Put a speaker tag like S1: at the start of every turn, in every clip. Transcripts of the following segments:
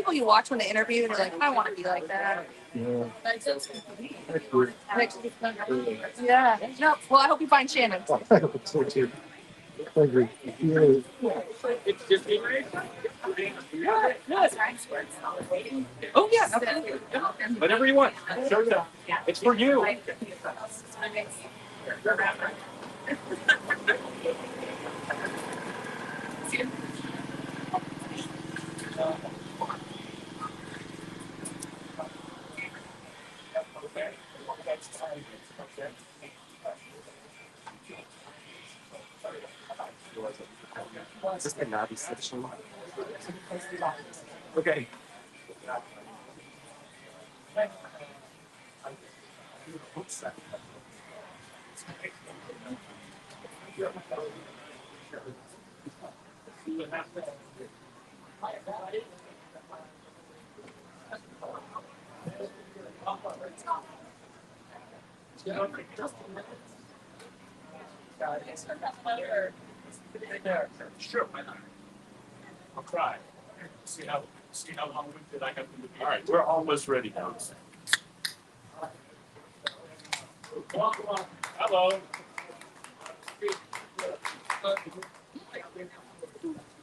S1: people you watch when they interview and you're like, I want to be like that.
S2: Yeah.
S1: Yeah. No. Well, I hope you find Shannon.
S2: I hope so too. I agree. Yeah.
S1: Oh yeah. Absolutely.
S3: Whatever you want. It's for you. Is this the Nabi section? Okay. Sure, why not? I'll try. See how long-winded I have to be. All right, we're almost ready now. Hello.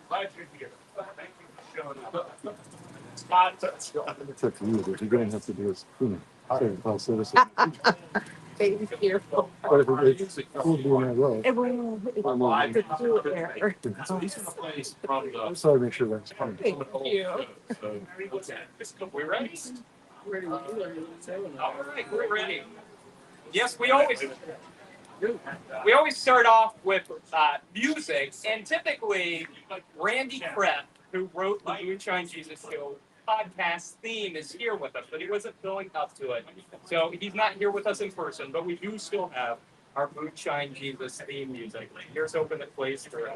S3: Glad you're here. Thank you for showing up.
S2: It's up to you, but you're going to have to do is citizen.
S1: Baby fearful.
S2: But if it's cool doing that well,
S1: It will do it there.
S3: So these are the plays from the.
S2: I'm sorry to make sure that's fine.
S1: Thank you.
S3: So, we're ready. All right, we're ready. Yes, we always start off with music, and typically Randy Krepp, who wrote the Moonshine Jesus Show podcast theme, is here with us, but he wasn't feeling up to it, so he's not here with us in person. But we do still have our Moonshine Jesus theme music. Here's hoping it plays through.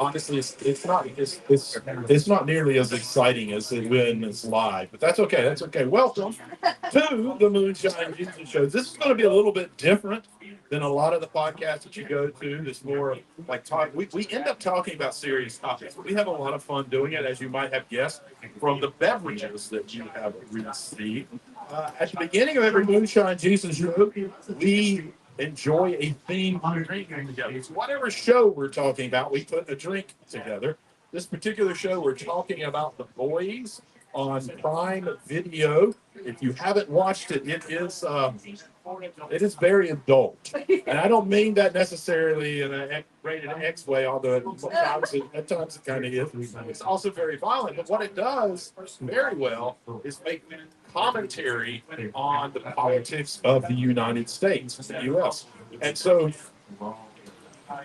S4: Honestly, it's not nearly as exciting as when it's live, but that's okay. That's okay. Welcome to the Moonshine Jesus Show. This is going to be a little bit different than a lot of the podcasts that you go to. It's more like talk. We end up talking about serious topics. We have a lot of fun doing it, as you might have guessed from the beverages that you have received. At the beginning of every Moonshine Jesus Show, we enjoy a theme drink together. So whatever show we're talking about, we put a drink together. This particular show, we're talking about The Boys on Prime Video. If you haven't watched it, it is very adult, and I don't mean that necessarily in a rated X way, although at times it kind of is. It's also very violent, but what it does very well is make commentary on the politics of the United States, the U.S. And so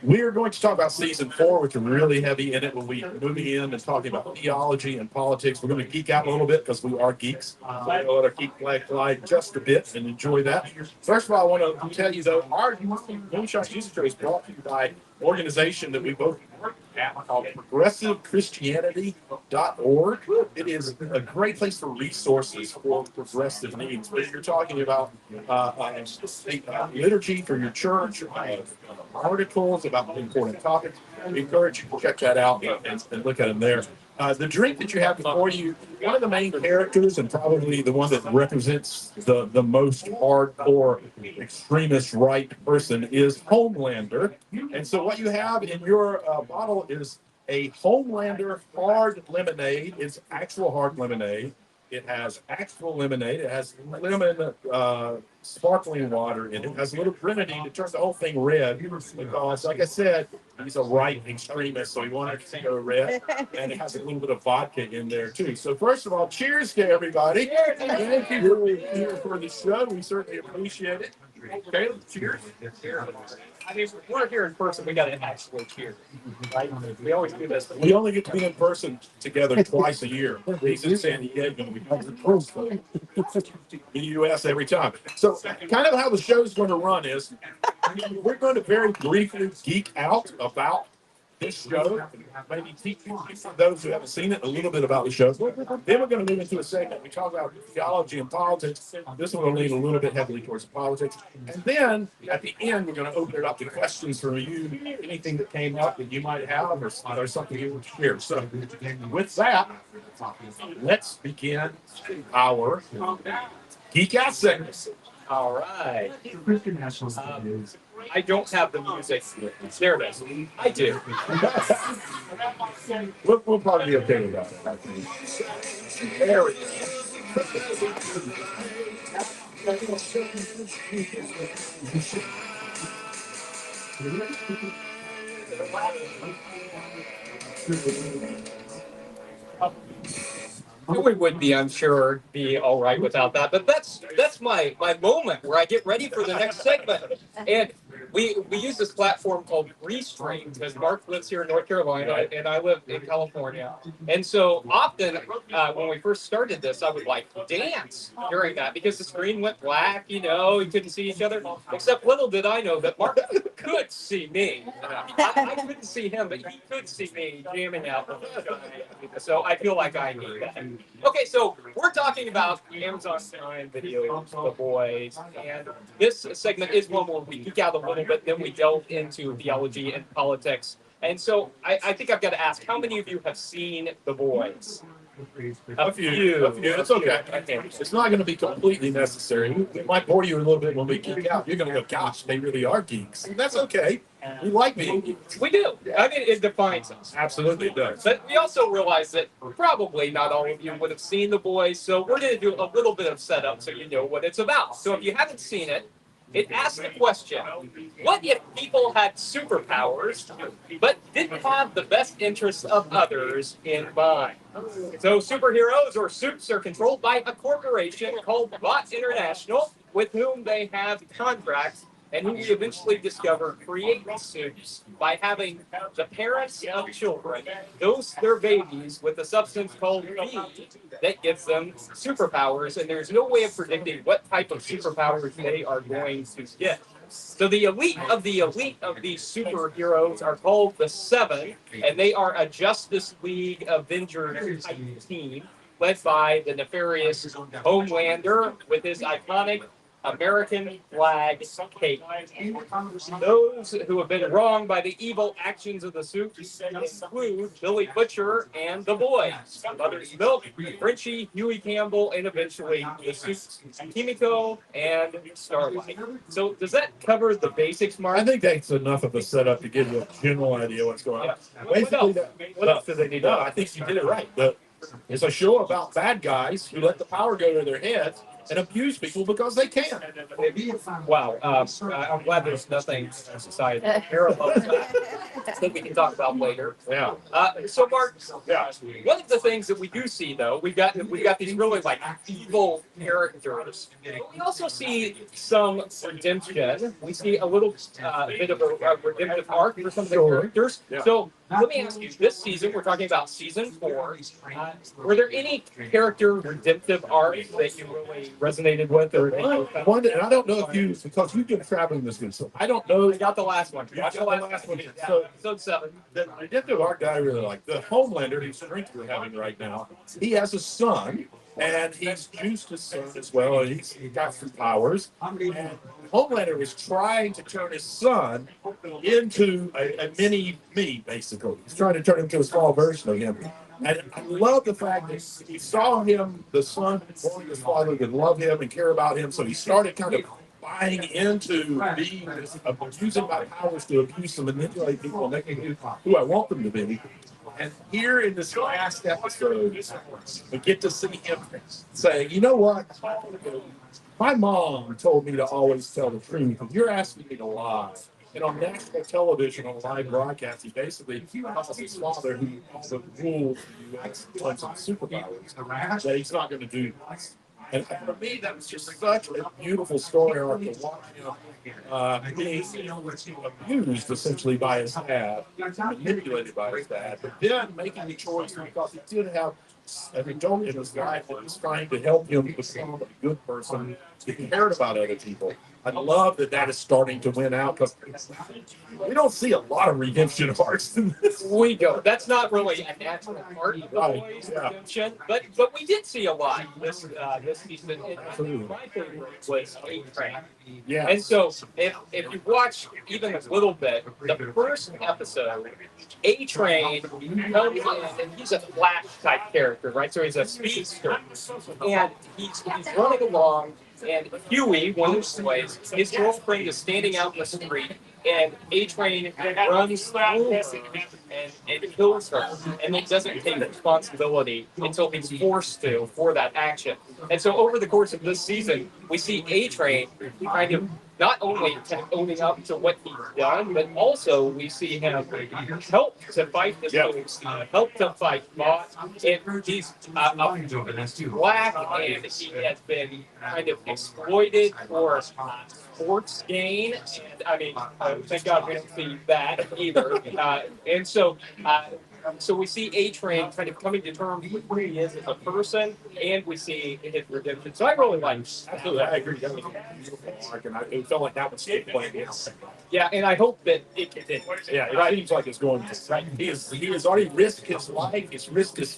S4: we are going to talk about season 4, which are really heavy in it. We'll be moving in and talking about theology and politics. We're going to geek out a little bit because we are geeks. So we're going to geek fly just a bit and enjoy that. First of all, I want to tell you, though, our Moonshine Jesus Show is brought to you by an organization that we both work at called ProgressiveChristianity.org. It is a great place for resources for progressive needs. But if you're talking about liturgy for your church, articles about important topics, we encourage you to check that out and look at them there. The drink that you have before you, one of the main characters and probably the one that represents the most hardcore extremist right person is Homelander. And so what you have in your bottle is a Homelander hard lemonade. It's actual hard lemonade. It has actual lemonade. It has lemon sparkling water in it. It has a little grenadine to turn the whole thing red. Because, like I said, he's a right extremist, so he wanted it to go red. And it has a little bit of vodka in there, too. So, first of all, cheers to everybody. Thank you for being here for the show. We certainly appreciate it. Caleb, cheers.
S3: I mean, if we're here in person, we got to actually cheer, right? We always do this.
S4: We only get to be in person together twice a year. He's in San Diego. We come to the U.S. every time. So kind of how the show's going to run is we're going to very briefly geek out about this show, maybe teach those who haven't seen it a little bit about the show. Then we're going to move into a segment. We talk about theology and politics. This one will lean a little bit heavily towards politics. And then at the end, we're going to open it up to questions from you, anything that came up that you might have or something you would share. So with that, let's begin our Geek Out segment.
S3: All right. I don't have the music. There it is. I do.
S4: We'll probably be okay with that. I think. There we go.
S3: We would be, I'm sure, be all right without that. But that's my moment where I get ready for the next segment. And we use this platform called Restream because Mark lives here in North Carolina and I live in California. And so often when we first started this, I would like dance during that because the screen went black, you couldn't see each other. Except little did I know that Mark could see me. I couldn't see him, but he could see me jamming out. So I feel like I need that. Okay, so we're talking about Amazon Prime Video, The Boys, and this segment is one where we geek out a little bit, then we delve into theology and politics. And so I think I've got to ask, how many of you have seen The Boys?
S4: A few. It's okay. It's not going to be completely necessary. We might bore you a little bit when we geek out. You're going to go, gosh, they really are geeks. And that's okay. We like being geeks.
S3: We do. I mean, it defines us.
S4: Absolutely it does.
S3: But we also realize that probably not all of you would have seen The Boys, so we're going to do a little bit of setup so you know what it's about. So if you haven't seen it, it asks the question, what if people had superpowers, but didn't have the best interests of others in mind? So superheroes or supes are controlled by a corporation called Bot International, with whom they have contracts and who we eventually discover create these supes by having the parents of children dose their babies with a substance called B that gives them superpowers, and there's no way of predicting what type of superpowers they are going to get. So the elite of these superheroes are called the Seven, and they are a Justice League Avengers type team led by the nefarious Homelander with his iconic American flag cape. Those who have been wronged by the evil actions of the supes include Billy Butcher and the Boys, Mother's Milk, Frenchie, Huey Campbell, and eventually the supes, Kimiko and Starlight. So does that cover the basics, Mark?
S4: I think that's enough of a setup to give you a general idea what's going on. Basically,
S3: What else do they need to know?
S4: I think you did it right. It's a show about bad guys who let the power go to their heads and abuse people because they can.
S3: Wow. I'm glad there's nothing in society that parallels that we can talk about later.
S4: Yeah.
S3: So Mark,
S4: Yeah.
S3: one of the things that we do see though, we've got these really like evil characters. But we also see some redemption. We see a little bit of a redemptive arc for some of the characters.
S4: Yeah.
S3: So let me ask you, this season, we're talking about season 4. Were there any character redemptive arcs that you really resonated with? Or
S4: One, and I don't know if you, because you've been traveling this good, so I don't know.
S3: I got the last one. Watch the last one.
S4: So
S3: Episode 7.
S4: the redemptive arc that I really like, the Homelander, whose strength we're having right now, he has a son, and he's juiced his son as well, and he's got some powers. And Homelander was trying to turn his son into a mini me, basically. He's trying to turn him into a small version of him. And I love the fact that he saw him, the son, wanting his father to love him and care about him, so he started kind of buying into being this, using my powers to abuse and manipulate people and make them who I want them to be. And here in this last episode, we get to see him saying, you know what? My mom told me to always tell the truth, and you're asking me to lie. And on national television, on live broadcast, he basically tells his father, who also rules the U.S. in terms of superpowers, that he's not going to do this. And for me, that was just such a beautiful story arc to watch him being abused essentially by his dad, manipulated by his dad, but then making the choice because he did have an adult in his life that was trying to help him become a good person, he cared about other people. I love that is starting to win out because we don't see a lot of redemption arcs in this.
S3: We go. That's not really a natural part of the
S4: Right,
S3: boys'
S4: yeah.
S3: redemption, but we did see a lot this season. And I
S4: Absolutely.
S3: think my favorite was A-Train.
S4: Yeah.
S3: And so if you watch even a little bit, the first episode, A-Train comes in and he's a Flash type character, right? So he's a speedster, and he's running along. And Huey, one of the boys, his girlfriend is standing out in the street, and A-Train runs through her and kills her, and then doesn't take responsibility until he's forced to for that action. And so over the course of this season, we see A-Train kind of not only kind of owning up to what he's done, but also we see him help to fight this help to fight boss. And he's black, and he has been kind of exploited for sports gain. And I mean, thank God we don't see that either. So we see A-Train kind of coming to terms with who he is as a person, and we see his redemption. So I really like it.
S4: Absolutely, I agree. That was a beautiful arc, and it felt like that was still playing out.
S3: Yeah, and I hope that it continues.
S4: Yeah, it seems like it's going to. Right. He has already risked his life. He's risked his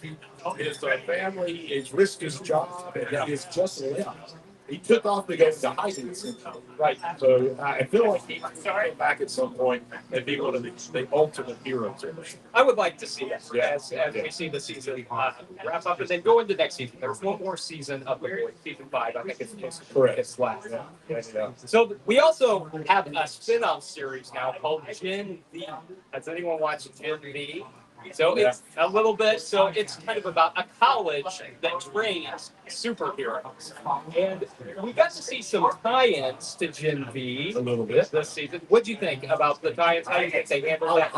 S4: family. He's risked his job, and he's just left. He took off to go to hiding essentially. Right. So I feel like he can go back at some point and be one of the ultimate heroes.
S3: I would like to see that as we see the season wrap up and then go into next season. There's one more season of the boys, season 5. I think it's supposed to
S4: Correct.
S3: It's last. Yeah. So we also have a spin-off series now called Gen V. Has anyone watched Gen V? So it's a little bit, so it's kind of about a college that trains superheroes. And we got to see some tie-ins to Gen V
S4: A little bit.
S3: this season. What do you think about the tie-ins? How do you think they handled that?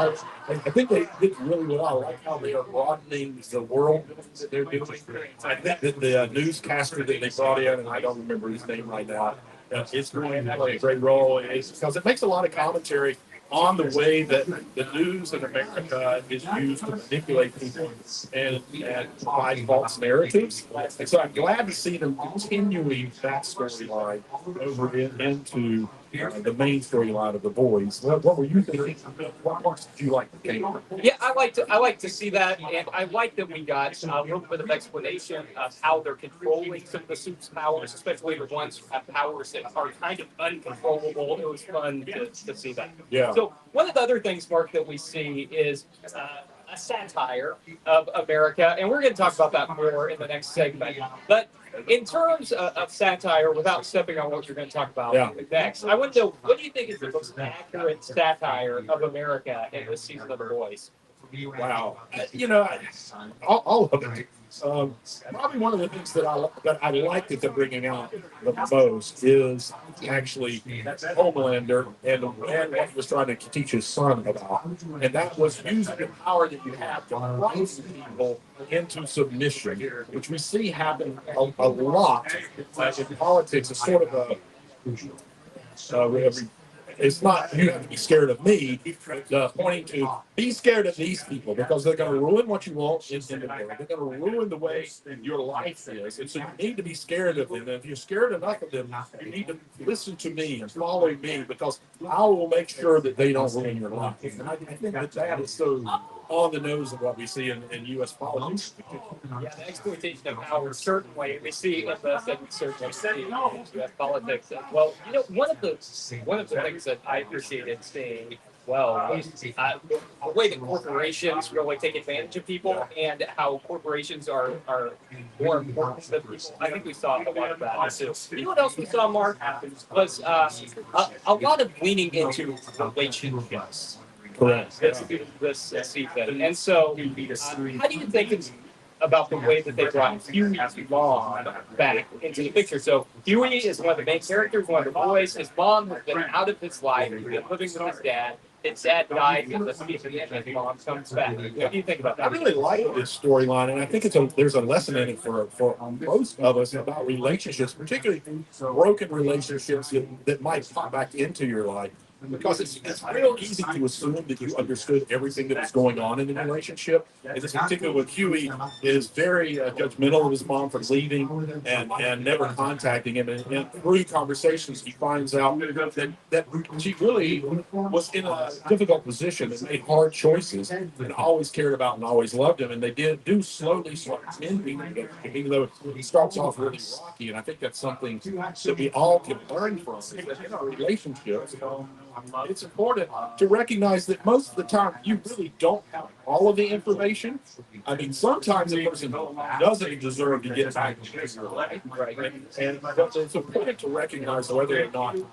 S4: I think they did really well. I like how they are broadening the world that they're doing. I think that the newscaster that they brought in, and I don't remember his name right now, is going to play a great role because it makes a lot of commentary on the way that the news in America is used to manipulate people and provide false narratives. And so I'm glad to see them continuing that storyline over into the main storyline of the boys. What were you thinking? What parts did you like that came up?
S3: Yeah, I like to see that, and I like that we got a little bit of explanation of how they're controlling some of the suit's powers, especially the ones who have powers that are kind of uncontrollable. It was fun to see that.
S4: Yeah.
S3: So one of the other things, Mark, that we see is a satire of America, and we're going to talk about that more in the next segment. But in terms of satire, without stepping on what you're going to talk about next, I want to know, what do you think is the most accurate satire of America in this season of The Boys?
S4: Wow. You know, all of it. Probably one of the things that I like that they're bringing out the most is actually Homelander and what he was trying to teach his son about. And that was using the power that you have to force people into submission, which we see happen a lot in politics. It's sort of it's not you have to be scared of me, pointing to be scared of these people because they're going to ruin what you want in the world. They're going to ruin the way your life is. And so you need to be scared of them. And if you're scared enough of them, you need to listen to me and follow me because I will make sure that they don't ruin your life. And I think that is so on the nose of what we see in U.S. politics.
S3: Yeah, the exploitation of power certainly we see in the certainly see in U.S. politics. Well, you know, one of the things that I appreciated seeing was the way that corporations really take advantage of people and how corporations are more important than people. I think we saw a lot of that too. You know what else we saw, Mark? Was a lot of leaning into relationships.
S4: Correct.
S3: This season. And so, how do you think about the way that they brought Huey's mom back into the picture? So, Huey is one of the main characters, one of the boys. His mom has been out of his life, he's been living with his dad. His dad died in the season, and his mom comes back. What do you think about that?
S4: I really like this storyline, and I think there's a lesson in it for most of us about relationships, particularly broken relationships that might pop back into your life. because it's real easy to assume that you understood everything that was going on in the relationship. And this particular with Huey is very judgmental of his mom for leaving and never contacting him. And through conversations, he finds out that she really was in a difficult position and made hard choices and always cared about and always loved him. And they do slowly start mending together, even though it starts off really rocky. And I think that's something that we all can learn from in our relationships. It's important to recognize that most of the time you really don't have all of the information. I mean, sometimes a person doesn't deserve to get back into your life, right? And it's important to recognize whether or not you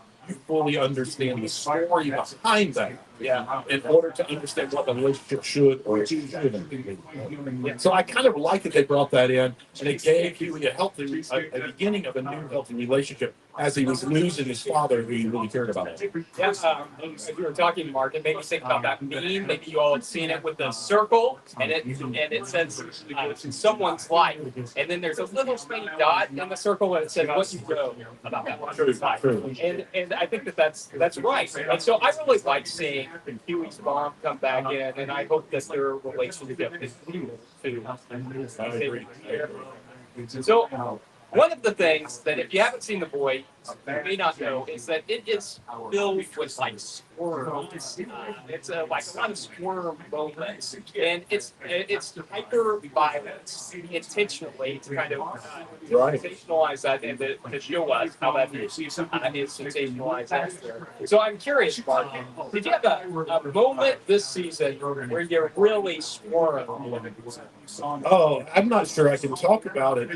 S4: fully understand the story behind that. Yeah. In order to understand what the relationship should or shouldn't be. So I kind of like that they brought that in, and it gave Huey a beginning of a new healthy relationship as he was losing his father, who he really cared about.
S3: Yeah, as you were talking, Mark, it made me think about that meme. Maybe you all have seen it with the circle, and it says someone's life, and then there's a little tiny dot in the circle, and it says what you know about that person's life. And I think that's right. And so I really like seeing Huey's mom come back in, and I hope that their relationship continues to.
S4: I agree.
S3: So one of the things that if you haven't seen The Boy, you may not know is that it is filled with like squirms. It's like a lot of squirm moments, and it's hyper violence intentionally to kind of sensationalize that and to show us how that is sensationalized after. So I'm curious, Mark, did you have a moment this season where you really squirmed?
S4: Oh, I'm not sure I can talk about it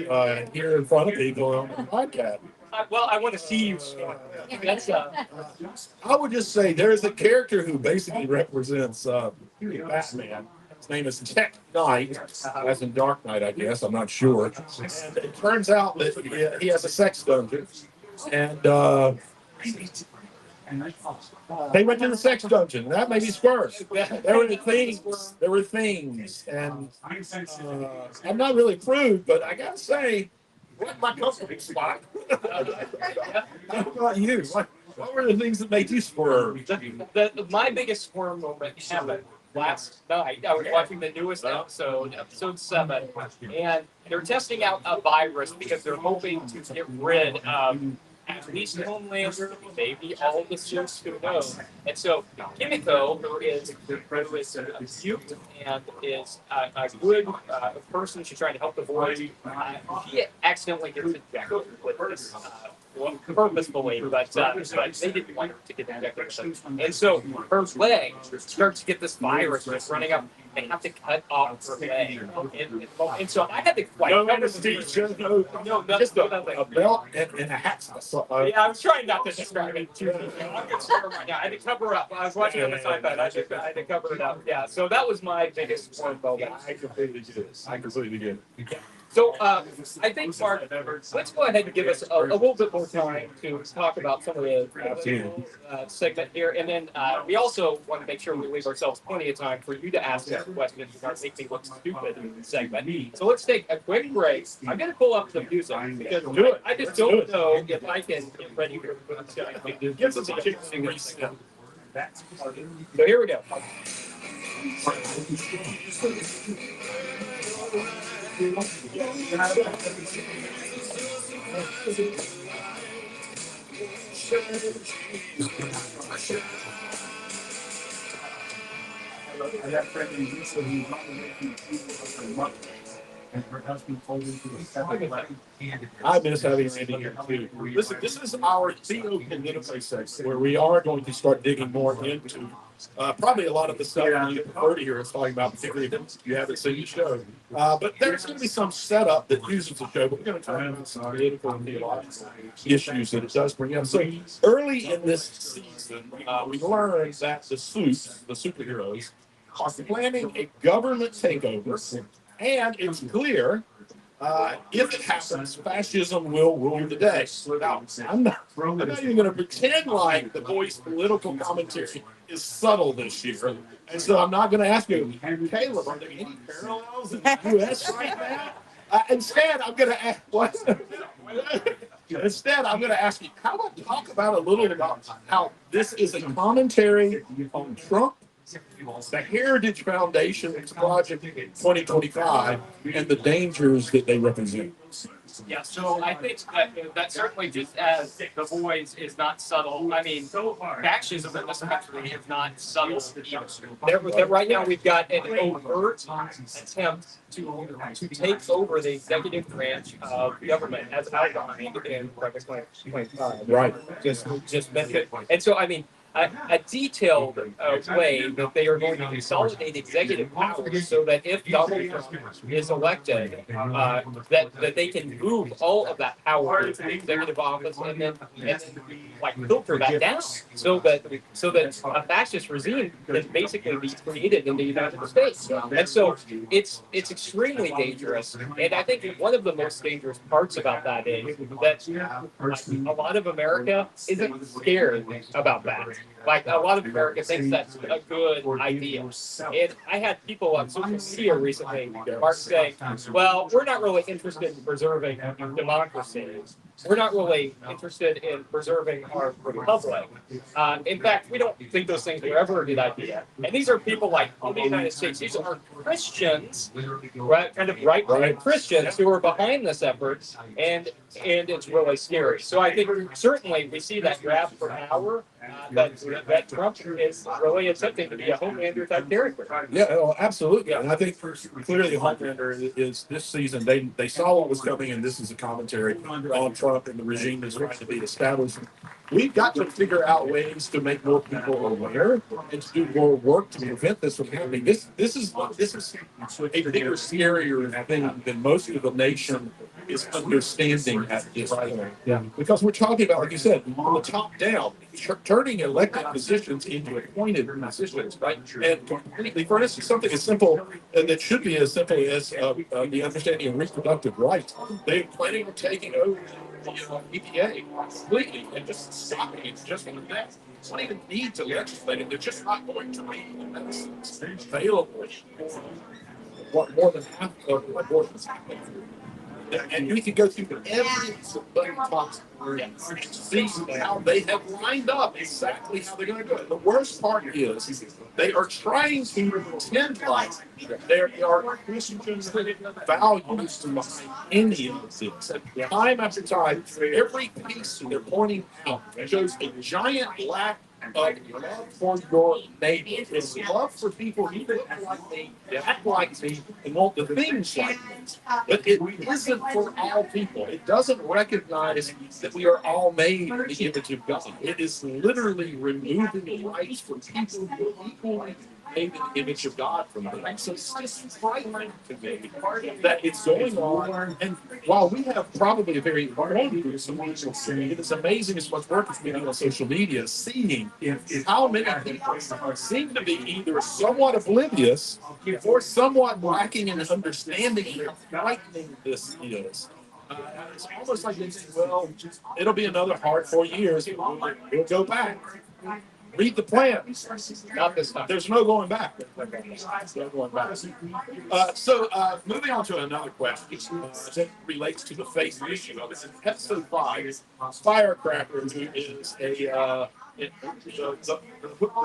S4: here in front of people on the podcast.
S3: Well, I want to see you. That's
S4: I would just say there's a character who basically represents Batman. His name is Tech Knight, as in Dark Knight, I guess. I'm not sure. And it turns out that he has a sex dungeon, and they went to the sex dungeon. That made me squirt. There were things, and I'm not really prude, but I gotta say, what my comforting spot? How about you? What were the things that made you squirm?
S3: My biggest squirm moment happened last night. I was watching the newest episode 7, and they're testing out a virus because they're hoping to get rid of at least Homelander, maybe all the suits, who knows. And so Kimiko, who is a mute and is a good person, she's trying to help the boys. She accidentally gets injected with this. Purposefully, but they didn't want her to get injected. And so her leg starts to get this virus that's running up. They have to cut off her leg. And so I had to
S4: No anesthesia, a belt and a hat.
S3: Yeah, I was trying not to describe it too much. I'm concerned right now. I had to cover up. I was watching on the iPad. I had to cover it up. Yeah, so that was my biggest one moment.
S4: I completely get it.
S3: So I think, Mark, let's go ahead and give us a little bit more time to talk about some of the segment here. And then we also want to make sure we leave ourselves plenty of time for you to ask us questions and not make me look stupid in the segment. So let's take a quick break. I'm going to pull up the music because I just don't know if I can get ready for the
S4: Give us a kick.
S3: So here we go.
S2: I got friendly use of these and her husband told me to accept it.
S4: I miss having Randy here too. Listen, this is our Theo Political section where we are going to start digging more into probably a lot of the stuff you prefer to hear us talking about, particularly if you haven't seen the show. But there's going to be some setup that uses the show, but we're going to talk about some political and theological issues that it does bring up. So early in this season, we learned that the superheroes, are planning a government takeover, and it's clear if it happens, fascism will rule the day. Now, I'm not even going to pretend like the Boys' political commentary is subtle this year. And so I'm not going to ask you, Caleb, are there any parallels in the U.S. right now? Instead, I'm going to ask, what? Instead, I'm going to ask you, how about talk about a little about how this is a commentary on Trump, the Heritage Foundation's Project 2025, and the dangers that they represent.
S3: Yeah, so I think that certainly, just as the voice is not subtle. I mean, fascism in this country is not subtle either. Right now, we've got an overt attempt to take over the executive branch of government as outlined in Project 2025.
S4: Right.
S3: Just mentioned. And so, I mean, a detailed way that they are going to consolidate executive powers so that if Donald Trump is elected, that they can move all of that power into the executive office and then like filter that down so that a fascist regime can basically be created in the United States. And so it's extremely dangerous. And I think one of the most dangerous parts about that is that a lot of America isn't scared about that. Like a lot of America thinks that's a good idea. And I had people on social media recently, Mark, saying, well, we're not really interested in preserving democracy. We're not really interested in preserving our republic. In fact, we don't think those things were ever a good idea. And these are people like in the United States. These are Christians, right? Kind of right Christians who are behind this effort, and it's really scary. So I think certainly we see that grab for power. That Trump is really attempting to be a Homelander type character.
S4: Yeah, well, absolutely. And I think clearly Homelander is this season, they saw what was coming, and this is a commentary on Trump and the regime that's trying to be established. We've got to figure out ways to make more people aware and to do more work to prevent this from happening. This is a bigger, scarier thing than most of the nation is understanding at this point.
S2: Yeah.
S4: Because we're talking about, like you said, from the top down, turning elected positions into appointed positions, right? And completely, for instance, something as simple that should be as simple as the understanding of reproductive rights. They're planning on taking over the EPA completely and just stopping it just like that. It's not even need to legislate it. They're just not going to be the medicines available for what more than half of abortions happen. And we can go through every somebody talks and see how they have lined up exactly how they're going to do it. The worst part is they are trying to pretend like there are Christian values to behind any of this. And time after time, every piece they're pointing out shows a giant lack of love for your neighbor. It's love for people who look like me, act like me, and want the things like me. But it isn't for all people. It doesn't recognize that we are all made in the image of God. It is literally removing rights from people who are equally made in the image of God from them. So it's just frightening to me that it's going on. And while we have probably a very large group of social media, it is amazing as much work as we do on social media, seeing how many people seem to be either somewhat oblivious or somewhat lacking in understanding how frightening this is. It's almost like they say, well, it'll be another hard 4 years. We'll go back. Read the plan. Not this time. There's no going back. No going back. So moving on to another question that relates to the faith issue. This is episode 5. Firecracker, who is the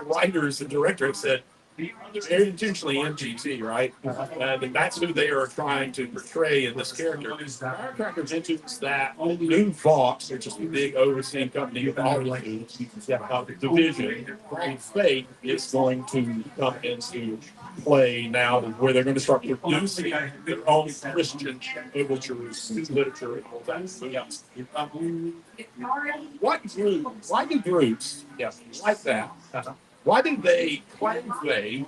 S4: writers and director have said, very intentionally MGT, right? And that's who they are trying to portray in this character. Firecracker mentions that new Vox, which is the big overseeing company with all the division, Faith is going to come into play now, where they're going to start producing their own Christian overtures, literature, and all that. So, yeah. Why do groups like that? Why do they claim faith,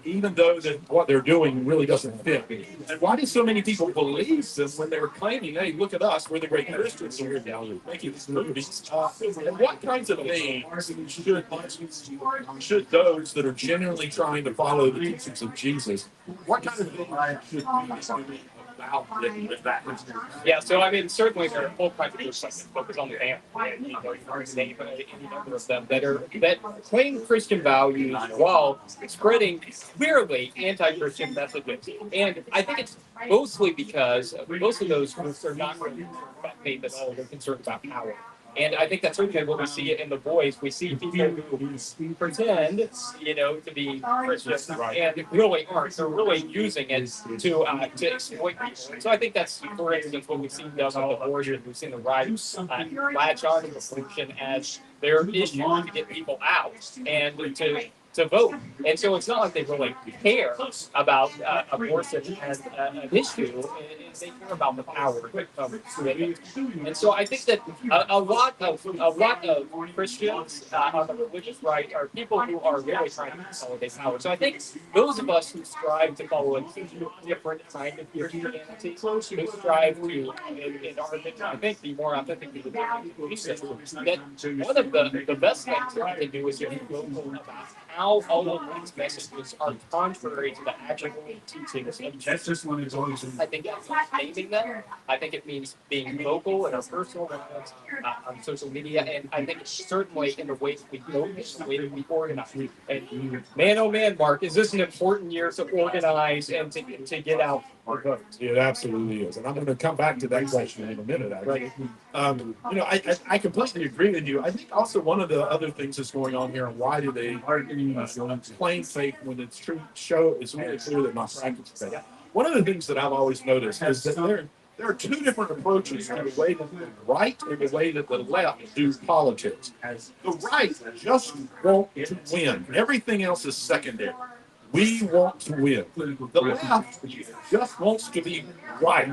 S4: even though that what they're doing really doesn't fit? And why do so many people believe them when they're claiming, hey, look at us, we're the great Christians, and we're making these movies? And what kinds of things should those that are genuinely trying to follow the teachings of Jesus, what kind of things should we do about that?
S3: Yeah, so I mean, certainly there are whole kinds of groups that focus on the family. And, you know, you can name any number of them that claim Christian values while spreading clearly anti-Christian messages. And I think it's mostly because most of those groups are not really faith at all. They're concerned about power. And I think that's certainly what we see in the boys. We see people who pretend, to be Christians and really aren't. They're really using it to exploit people. And so I think that's, for instance, what we've seen done with abortion. We've seen the right latch on to abortion as their issue to get people out and to vote. And so it's not like they really care about abortion as an issue. They care about the power that comes with it. And so I think that a lot of Christians on the religious right are people who are really trying to consolidate power. So I think those of us who strive to follow a different kind of Christianity, who strive to, in our opinion, I think, be more authentic to the Jesus, that one of the best things that we can do is get vocal about how all of these messages are contrary to the actual teachings of Jesus. I think it's naming them. I think it means being vocal in our personal lives, on social media, and I think it's certainly in the way that we vote, in the way that we organize. And man, oh man, Mark, is this an important year to organize and to get out our votes?
S4: It absolutely is, and I'm going to come back to that question in a minute. Actually, I completely agree with you. I think also one of the other things that's going on here, and why do they claim faith when it's true? It's really clear that not practice faith. One of the things that I've always noticed is that there are two different approaches to the way that the right and the way that the left do politics. The right just want to win. Everything else is secondary. We want to win. The left just wants to be right.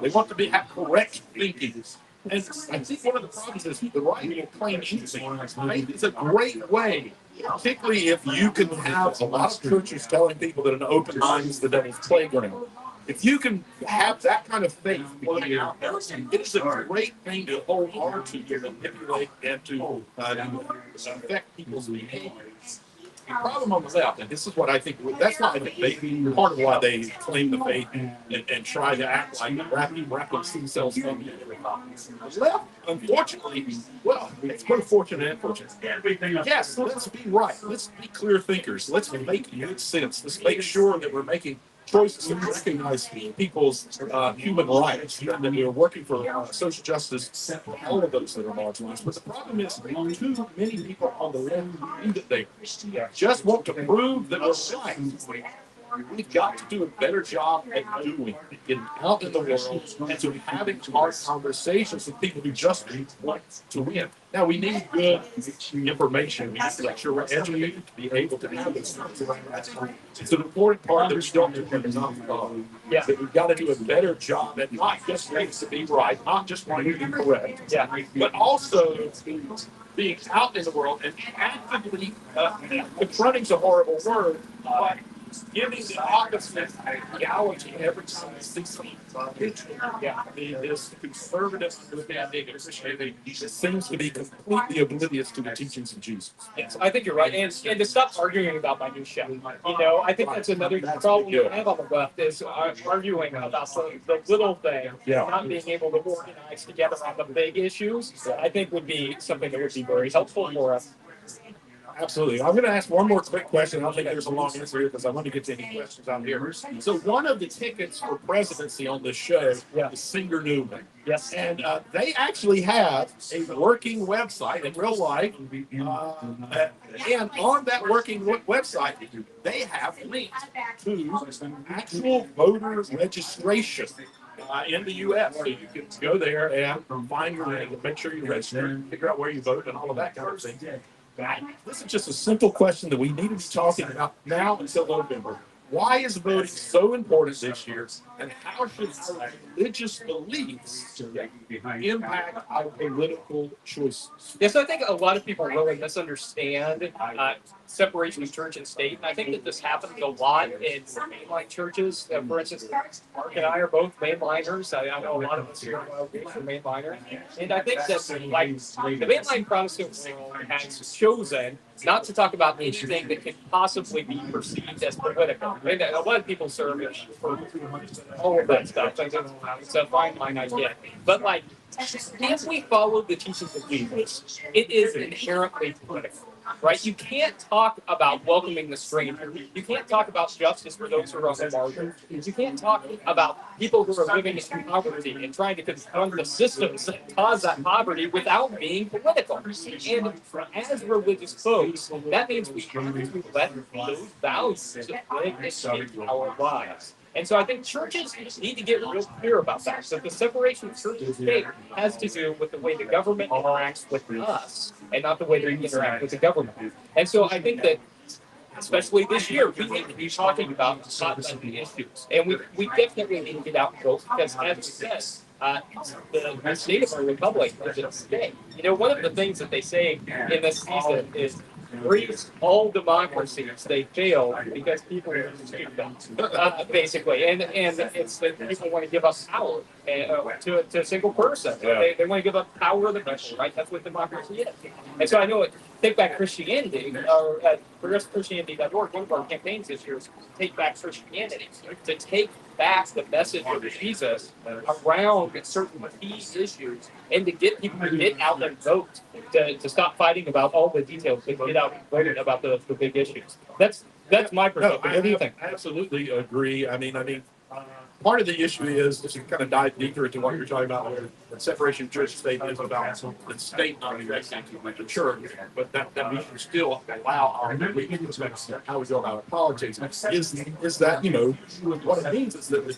S4: They want to have correct thinking. And I think one of the problems is the right will claim anything. Faith is a great way, particularly if you can have a lot of churches telling people that an open mind is the devil's playground. If you can have that kind of faith floating out there, it is a great thing to hold on to manipulate and to affect people's behavior. The problem on the left, and this is what I think, that's why I think part of why they claim the faith and try to act like wrap themselves in it. The left, unfortunately, well, it's both fortunate and unfortunate. Yes, let's be right. Let's be clear thinkers. Let's make good sense. Let's make sure that we're making choices to recognize people's human rights, that we're working for social justice for all of those that are marginalized. But the problem is too many people on the left believe that they just want to prove that we're right. We've got to do a better job at doing, getting out in the world and to having hard conversations with people who just want to win. Now, we need good information. We need to make sure we're educated to be able to have this. It's an important part that we don't do enough of. Yeah, that we've got to do a better job at not just wanting to be right, not just wanting to be correct, but also being out in the world and actively confronting's a horrible word, but giving the opposite reality every time we see something. This conservative understanding of Christianity seems to be completely oblivious to the teachings of Jesus.
S3: Yes, I think you're right. And to stop arguing about minutia. I think that's another problem we have on the left is arguing about the little thing, not being able to organize together on the big issues. I think would be something that would be very helpful for us.
S4: Absolutely. I'm going to ask one more quick question. I don't think there's a long answer here because I want to get to any questions out here. So one of the tickets for presidency on this show is Singer Newman.
S3: Yes.
S4: And they actually have a working website in real life. And on that working website, they have links to actual voter registration in the U.S. So you can go there and find your name, make sure you register, figure out where you vote and all of that kind of thing. This is just a simple question that we need to be talking about now until November. Why is voting so important this year, and how should our religious beliefs impact our political choices?
S3: Yes, I think a lot of people really misunderstand separation of church and state. And I think that this happens a lot in mainline churches. For instance, Mark and I are both mainliners. I know a lot of us here are mainliners. And I think that the mainline Protestant world has chosen not to talk about anything that can possibly be perceived as political. And a lot of people serve for all of that stuff. It's a fine line, I get. But if we follow the teachings of Jesus, it is inherently political. right? You can't talk about welcoming the stranger. You can't talk about justice for those who are on the margins. You can't talk about people who are living in poverty and trying to confront the systems that cause that poverty without being political. And as religious folks, that means we have to let those values live and shape our lives. And so I think churches need to get real clear about that. So the separation of church and state has to do with the way the government interacts with us and not the way they interact with the government. And so I think that especially this year, we need to be talking about hot button issues. And we definitely need to get out and vote because, as we said, the state of our republic is at stake. You know, one of the things that they say in this season is Greece, all democracies, they fail because people are stupid, basically. And it's that people want to give up power to a single person.
S4: Yeah.
S3: They want to give up power of the people, right? That's what democracy is. And so I know it. Take Back Christianity, or at progressivechristianity.org, one of our campaigns this year is Take Back Christianity, to take back the message of Jesus around certain key issues and to get people to get out and vote, to stop fighting about all the details, but get out and vote about the big issues. That's my perspective. What do you think?
S4: I absolutely agree. I mean, part of the issue is to kind of dive deeper into what you're talking about, where the separation of church and state is about the state not affecting the church, but that we can still allow our beliefs how we go about our politics. Is that, you know, what it means is that the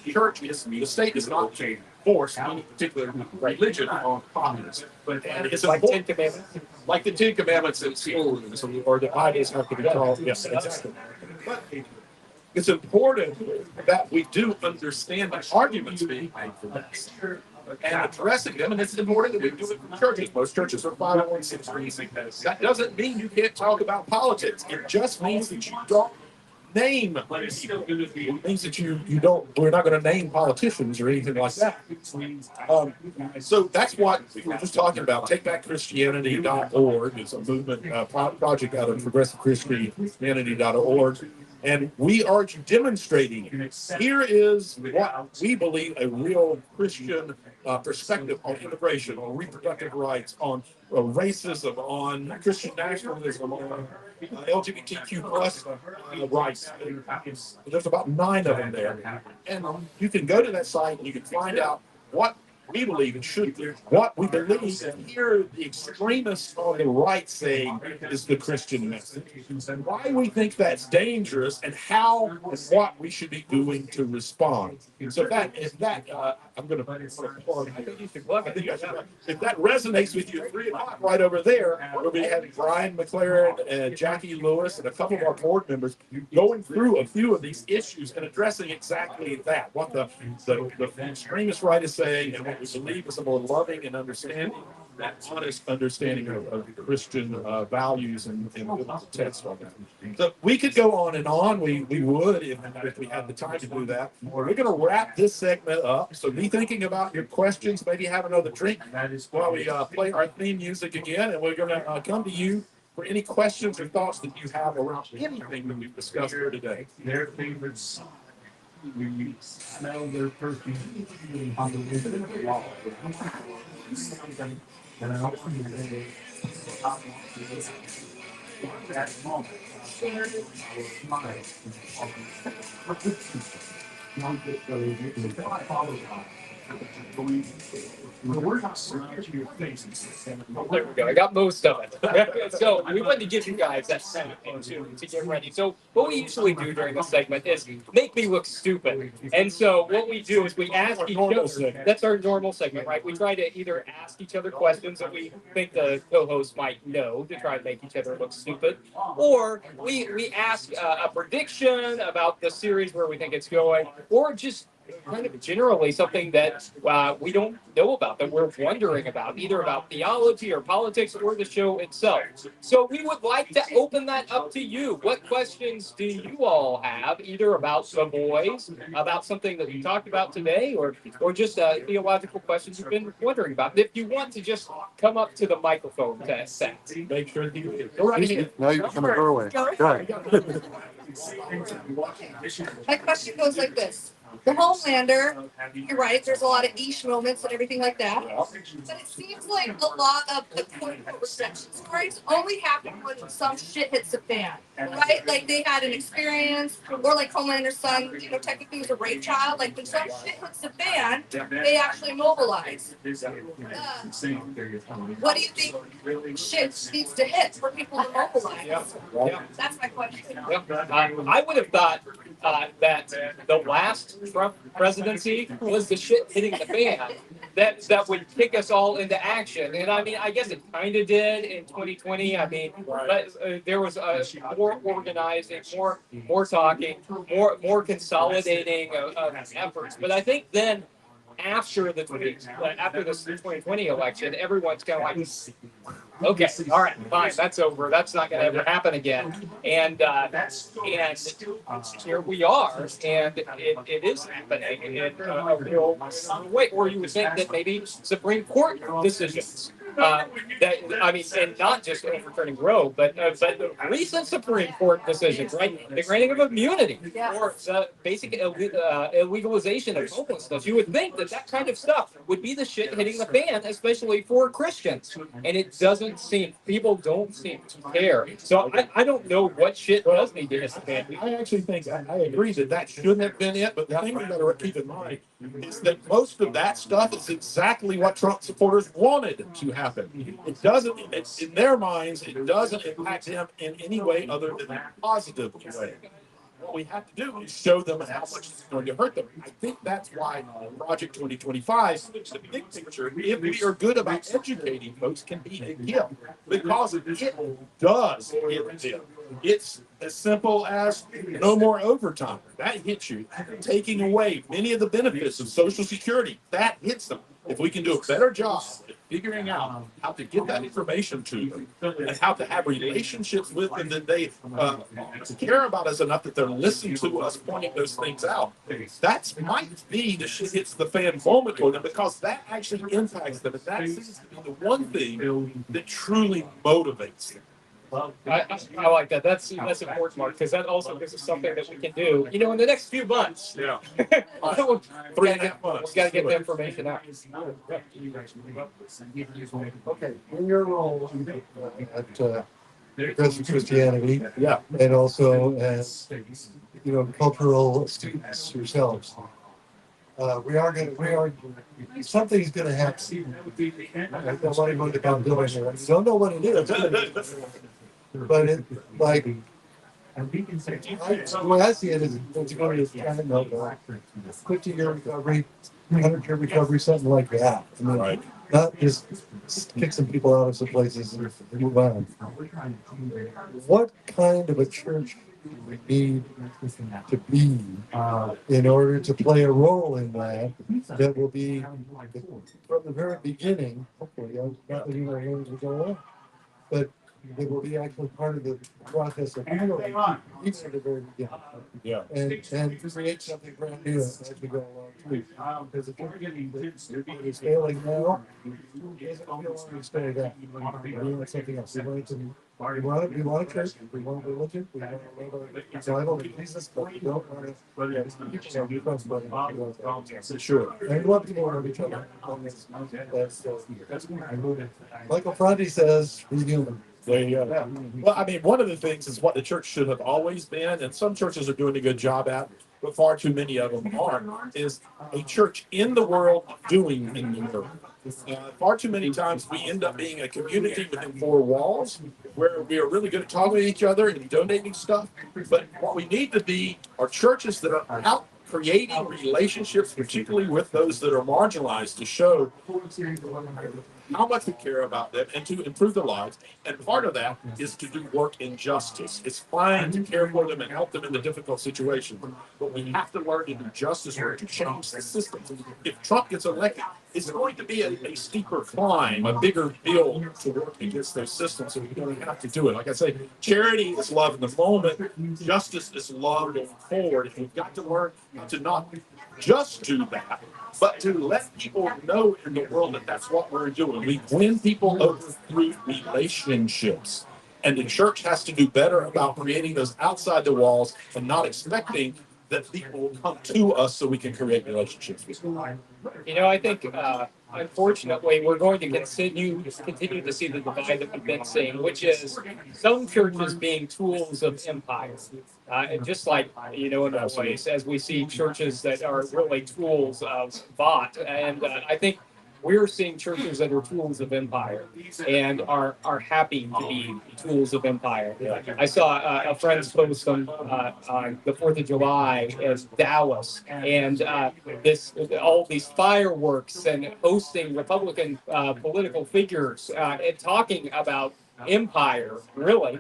S4: state is not force any particular religion on communists. And it's
S3: Like
S4: important,
S3: 10 Commandments.
S4: like the Ten Commandments in school, or the Bibles have to be called. Yes, exactly. But it's important that we do understand the arguments being made for this and addressing them, and it's important that we do it from churches. Most churches are 501c3s. That doesn't mean you can't talk about politics. It just means that you don't name people. It means that you don't. We're not going to name politicians or anything like that. So that's what we were just talking about. TakeBackChristianity.org is a movement project out of ProgressiveChristianity.org. And we are demonstrating here is what we believe a real Christian perspective on immigration, on reproductive rights, on racism, on Christian nationalism, on LGBTQ plus rights. There's about 9 of them there. And you can go to that site and you can find out what we believe it should be. What we believe, and here the extremists on the right saying is the Christian message, and why we think that's dangerous, and how and what we should be doing to respond. So if that I'm going to plug. I think you should plug it. If that resonates with you, at 3:00 right over there, we'll be having Brian McLaren and Jackie Lewis and a couple of our board members going through a few of these issues and addressing exactly that, what the extremist right is saying, and what we believe is a more loving and understanding, that honest understanding of Christian values and biblical text on that. So we could go on and on. We would if we had the time to do that. We're going to wrap this segment up. So be thinking about your questions. Maybe have another drink while we play our theme music again. And we're going to come to you for any questions or thoughts that you have around anything that we've discussed here today.
S2: Their favorite song. We smell their perfume on the wall. And I hope that moment, we're not surrounded to your faces.
S3: There we go. I got most of it. So we wanted to give you guys that segment to get ready. So what we usually do during this segment is make me look stupid. And so what we do is we ask each other. That's our normal segment, right? We try to either ask each other questions that we think the co-host might know to try to make each other look stupid, or we ask a prediction about the series where we think it's going, or just kind of generally something that we don't know about, that we're wondering about, either about theology or politics or the show itself. So we would like to open that up to you. What questions do you all have, either about the boys, about something that we talked about today, or just theological questions you've been wondering about? If you want to just come up to the microphone to set.
S4: Make sure that you go right ahead.
S2: Now you're coming her way. Go ahead.
S1: My question goes like this. The Homelander, you're right, there's a lot of ish moments and everything like that. But it seems like a lot of the quote unquote redemption stories only happen when some shit hits the fan. Right? Like they had an experience, or like Homelander's son, technically was a rape child. Like when some shit hits the fan, they actually mobilize. What do you think shit needs to hit for people to mobilize?
S3: Yeah.
S1: That's my question.
S3: I would have thought that the last Trump presidency was the shit hitting the fan that would kick us all into action. And I mean, I guess it kind of did in 2020. I mean, but there was more organizing, more talking, more consolidating of efforts. But I think then after the 2020 election, everyone's kind of like, okay, all right, fine, that's over. That's not going to ever happen again. And here we are, and it is happening in a real way. Or you would think that maybe Supreme Court decisions. That I mean, and not just overturning Roe, but the recent Supreme Court decisions, right? The granting of immunity or the basic illegalization of homelessness. You would think that kind of stuff would be the shit hitting the fan, especially for Christians. And it doesn't seem. People don't seem to care. So I don't know what shit does need to hit the fan.
S4: I actually think I agree that shouldn't have been it, but the thing we better keep in mind is that most of that stuff is exactly what Trump supporters wanted to happen. It doesn't, in their minds, it doesn't impact them in any way other than a positive way. What we have to do is show them how much it's going to hurt them. I think that's why Project 2025, the big picture, if we are good about educating folks, can be a gift. Because it does hit them. It's as simple as no more overtime. That hits you. Taking away many of the benefits of Social Security, that hits them. If we can do a better job at figuring out how to get that information to them and how to have relationships with them that they care about us enough that they're listening to us pointing those things out, that might be the shit hits the fan moment for them, because that actually impacts them. And that seems to be the one thing that truly motivates them.
S3: I like that. That's important, Mark, because that also gives us something that we can do. In the next few months.
S4: Yeah.
S3: We'll
S4: 3.5 months.
S3: got to get the information out.
S2: Okay, in your role at Progressive Christianity,
S4: Yeah.
S2: and also as cultural students yourselves, something's going to happen. I don't want to go into accountability here. I don't know what it is, but it like. The way I see it is it's going to be kind of 50-year recovery, 100-year recovery, something like that. I mean,
S4: Right.
S2: Not just kick some people out of some places and move on. What kind of a church do we need to be in order to play a role in that will be from the very beginning, hopefully, not that hands will go on, but it will be actually part of the process of healing, even at the very beginning.
S4: Yeah.
S2: And create something brand new as we go along too. Because the church that is failing now isn't no longer stay that. We want something else. We want a church, we want religion, we want to live our Bible and Jesus, but we don't want to people be frustrated.
S4: Sure.
S2: And we want people to love each other. That's Michael Franti says, be human.
S4: There you go. Well, I mean, one of the things is what the church should have always been, and some churches are doing a good job at, but far too many of them aren't, is a church in the world doing in the world. Far too many times we end up being a community within four walls where we are really good at talking to each other and donating stuff, but what we need to be are churches that are out creating relationships, particularly with those that are marginalized, to show how much we care about them and to improve their lives. And part of that is to do work in justice. It's fine to care for them and help them in the difficult situations, but we have to learn to do justice work to change the system. If Trump gets elected, it's going to be a steeper climb, a bigger bill to work against those systems, and we're going to have to do it. Like I say, charity is love in the moment, justice is love going forward, and we've got to learn to not just do that, but to let people know in the world that that's what we're doing. We win people over through relationships. And the church has to do better about creating those outside the walls and not expecting that people come to us so we can create relationships with them.
S3: I think unfortunately we're going to continue to see the divide that we've been seeing, which is some churches being tools of empire. And just like in a place, as we see churches that are really tools of bought, and I think we're seeing churches that are tools of empire and are happy to be tools of empire. I saw a friend's post on the 4th of July in Dallas, and all these fireworks and hosting Republican political figures and talking about empire, really.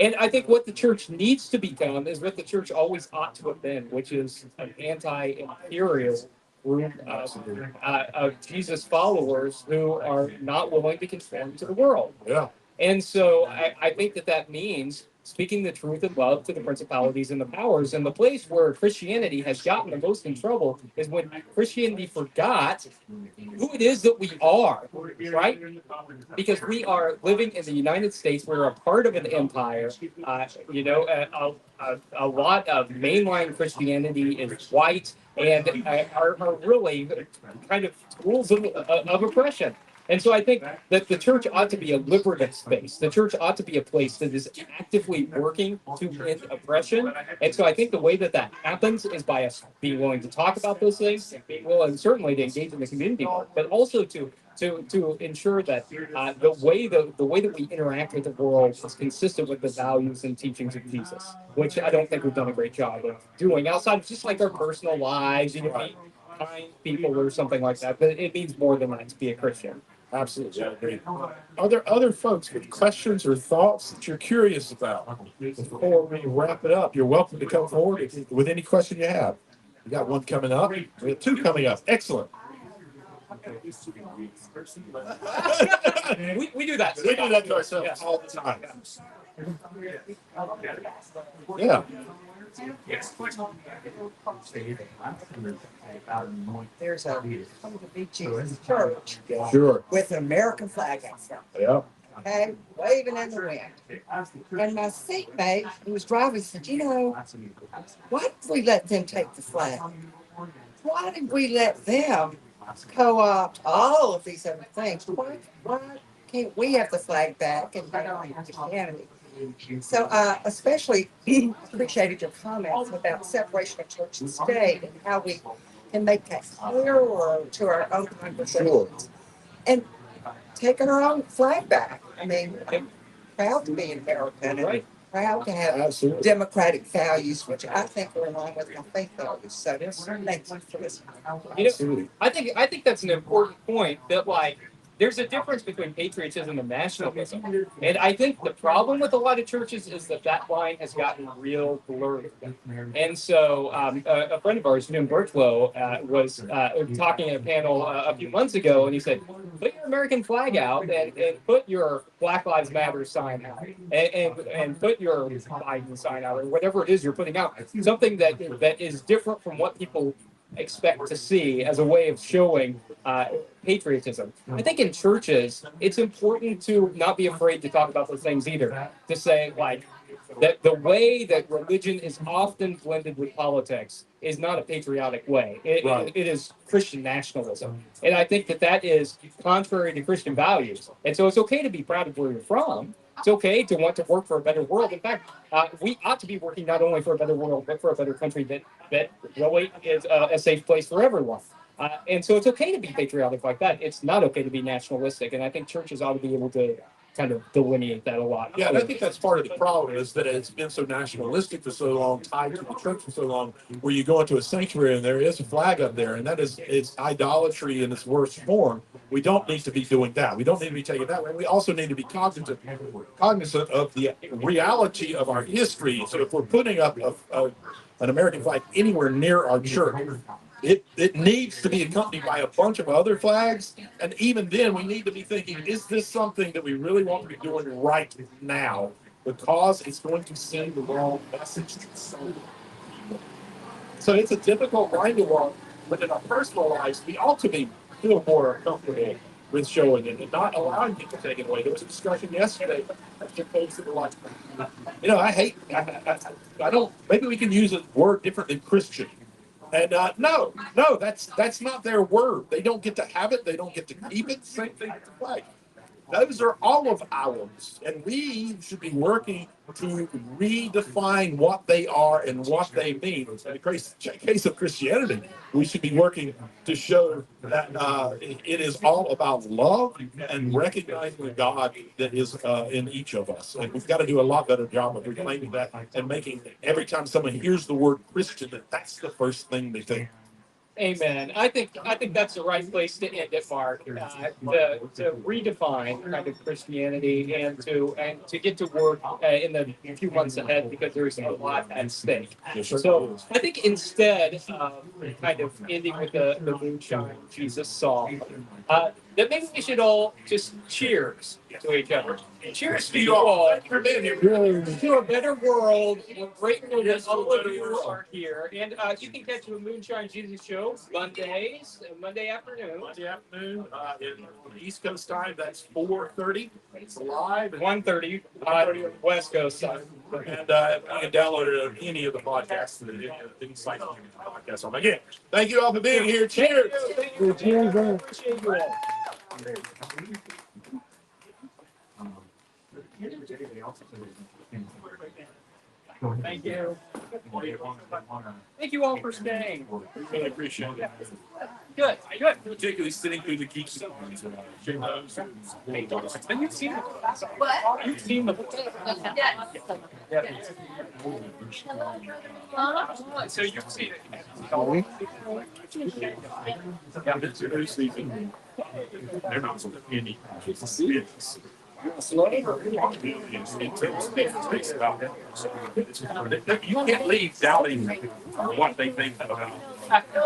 S3: And I think what the church needs to become is what the church always ought to have been, which is an anti-imperial group of Jesus followers who are not willing to conform to the world.
S4: Yeah.
S3: And so I think that means speaking the truth in love to the principalities and the powers. And the place where Christianity has gotten the most in trouble is when Christianity forgot who it is that we are, right? Because we are living in the United States. We're a part of an empire. A lot of mainline Christianity is white and are really kind of tools of oppression. And so I think that the church ought to be a liberative space. The church ought to be a place that is actively working to end oppression. And so I think the way that happens is by us being willing to talk about those things, and being willing certainly to engage in the community, but also to ensure that the way that we interact with the world is consistent with the values and teachings of Jesus, which I don't think we've done a great job of doing outside of just like our personal lives, be kind people or something like that. But it means more than that to be a Christian.
S4: Absolutely, I agree. Are there other folks with questions or thoughts that you're curious about? Before we wrap it up, you're welcome to come forward with any question you have. We got one coming up. We have two coming up. Excellent.
S3: we do that.
S4: We do that to ourselves all the time. Yeah.
S5: There's a big Jesus church
S4: Sure.
S5: with an American flag outside,
S4: Yeah.
S5: okay, waving in the wind. And my seatmate who was driving said, why did we let them take the flag? Why did we let them co-opt all of these other things? Why can't we have the flag back and bring on Christianity? So I especially appreciated your comments about separation of church and state and how we can make that clearer to our own congregations. And taking our own flag back. I mean, I'm proud to be an American and proud to have
S4: Absolutely.
S5: democratic values, which I think are in line with my faith values. So thank you for this.
S4: Absolutely.
S3: I think that's an important point that there's a difference between patriotism and nationalism. And I think the problem with a lot of churches is that line has gotten real blurred. And so a friend of ours, Jim Birchlow, was talking at a panel a few months ago, and he said, put your American flag out and put your Black Lives Matter sign out and put your Biden sign out, or whatever it is you're putting out. Something that is different from what people expect to see as a way of showing patriotism. I think in churches, it's important to not be afraid to talk about those things either. To say, that the way that religion is often blended with politics is not a patriotic way. It is Christian nationalism. And I think that is contrary to Christian values. And so it's okay to be proud of where you're from. It's okay to want to work for a better world. In fact, we ought to be working not only for a better world, but for a better country that really is a safe place for everyone. And so it's okay to be patriotic like that. It's not okay to be nationalistic. And I think churches ought to be able to kind of delineate that a lot.
S4: Yeah, and I think that's part of the problem is that it's been so nationalistic for so long, tied to the church for so long, where you go into a sanctuary and there is a flag up there, and it's idolatry in its worst form. We don't need to be doing that. We don't need to be taking that way. We also need to be cognizant of the reality of our history. So if we're putting up an American flag anywhere near our church, it needs to be accompanied by a bunch of other flags. And even then, we need to be thinking, is this something that we really want to be doing right now? Because it's going to send the wrong message to some people. So it's a difficult line to walk, but in our personal lives, we ought to feel more comfortable with showing it and not allowing people to take it away. There was a discussion yesterday. Like, I don't, maybe we can use a word different than Christian. And no, that's not their word. They don't get to have it. They don't get to keep it. Same thing with the flag. Those are all of ours, and we should be working to redefine what they are and what they mean. In the case of Christianity, we should be working to show that it is all about love and recognizing the God that is in each of us. And we've got to do a lot better job of reclaiming that and making every time someone hears the word Christian, that's the first thing they think.
S3: Amen. I think that's the right place to end it, Mark. To redefine kind of Christianity and to get to work in the few months ahead, because there's a lot at stake. So I think instead of kind of ending with the Moonshine Jesus song, that maybe we should all just cheers to each other. Cheers to you all to a better world. We're grateful that all of you are here, and you can catch the Moonshine Jesus show Monday afternoon.
S4: On the East Coast time, that's 4:30. It's live.
S3: 1:30 West Coast time.
S4: And you can download it on any of the podcasts. Again, thank you all for being here. Cheers.
S3: Appreciate you all. Thank you. Thank you all for staying.
S4: Really appreciate it.
S3: Good.
S4: Particularly sitting through the geek songs.
S3: And you've seen them.
S1: What?
S3: You've seen them.
S1: Yes.
S3: So you've seen it.
S4: Yeah, it's a new season. They're not so any. You can't leave doubting what they think about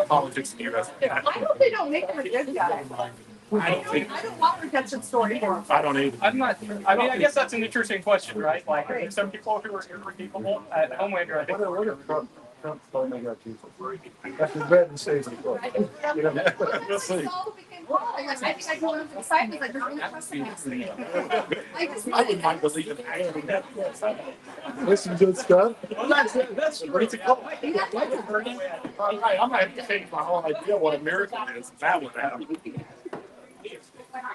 S4: politics in the U.S.
S1: I hope they don't make him a good guy. I don't want a redemption story for him.
S4: I don't either.
S3: I'm not. I mean, I guess that's an interesting question, right? Like, there's some people who are irredeemable at Homelander. I think.
S2: What if Trump's phone got you? That's his bed and safety. You know,
S1: We'll see. I think I go into the site and like, there's really trusting me.
S4: I wouldn't mind believing that.
S2: listen, good stuff.
S4: Well, that's great. I might have to change my whole idea what a miracle is. That would happen.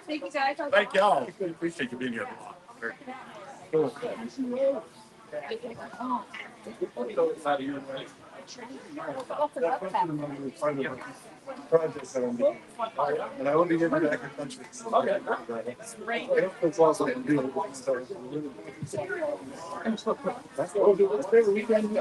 S1: Thank you guys.
S4: Thank y'all. Appreciate you being here. Cool.
S2: Project that I'm doing. And I want to get back to the country.
S3: Okay.
S2: It's also to do that's what we'll do. Let's take a weekend.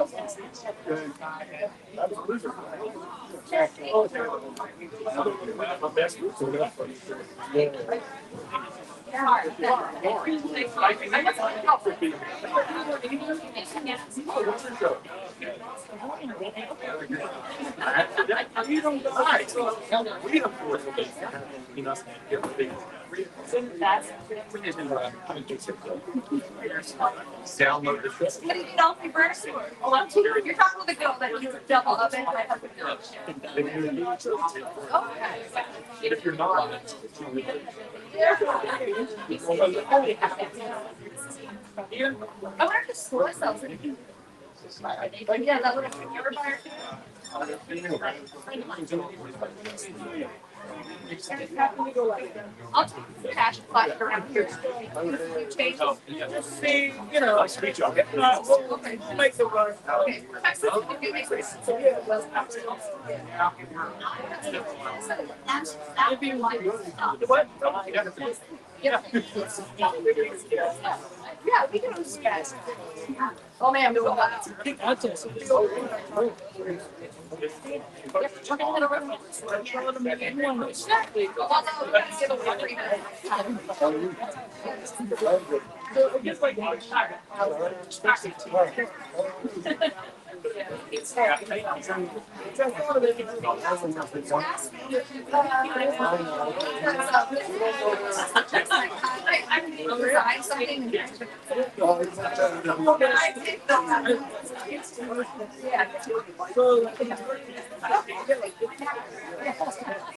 S4: Download the show.
S1: What do you need all three burners for? You're talking with a girl that needs a double oven. I have a girl. Okay.
S4: If you're not,
S1: I wonder if the store sells it. Yeah, that would have been your buyer. I'll take the cash flash around here. Change.
S3: Just see, you know, like speech on it. We'll make the run.
S1: Okay. Texas, if you make this.
S3: If you like, what?
S1: Yeah, we can always guys. Oh man, I'm doing that. Yeah.